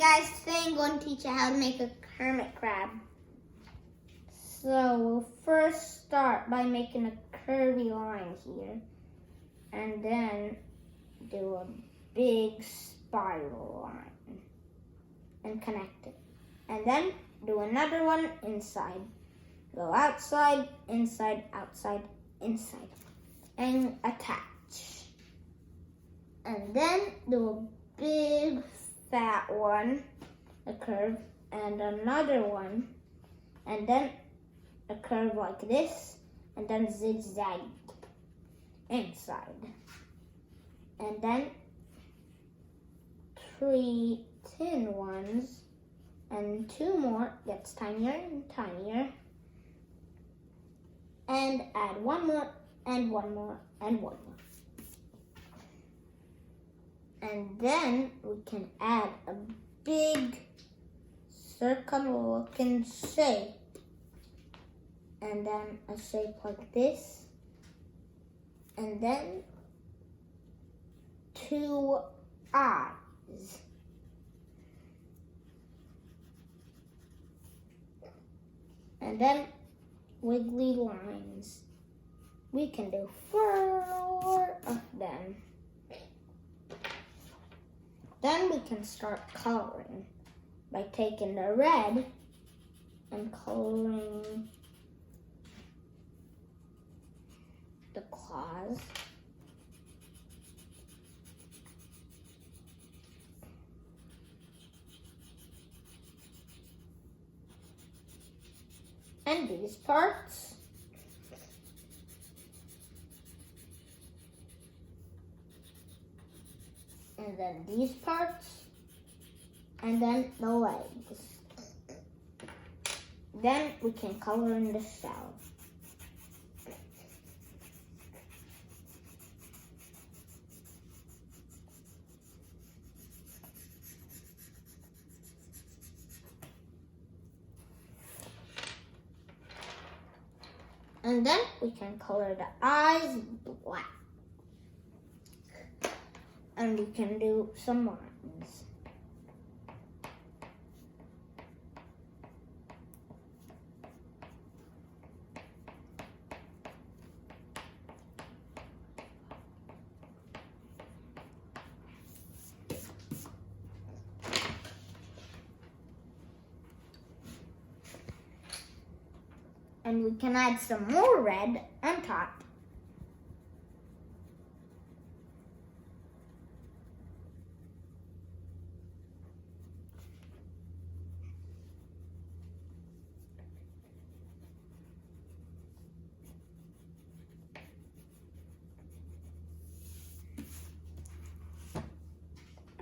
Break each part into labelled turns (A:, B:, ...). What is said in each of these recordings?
A: guys, today I'm going to teach you how to make a hermit crab. So we'll first start by making a curvy line here and then do a big spiral line and connect it. And then do another one inside. Go outside, inside, outside, inside and attach. And then do a big fat one, a curve, and another one, and then a curve like this, and then zigzag inside. And then 3 thin ones, and 2 more, gets tinier and tinier. And add 1 more, and 1 more, and 1 more. And then we can add a big circle looking shape. And then a shape like this. And then 2 eyes. And then wiggly lines. We can do 4 of them. Then we can start coloring by taking the red and coloring the claws. And these parts. And then these parts, and then the legs. Then we can color in the shell. And then we can color the eyes black. And we can do some lines. And we can add some more red on top.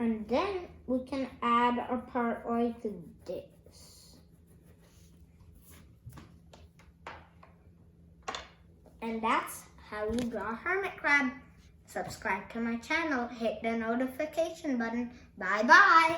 A: And then we can add a part like this. And that's how you draw a hermit crab. Subscribe to my channel, hit the notification button. Bye-bye.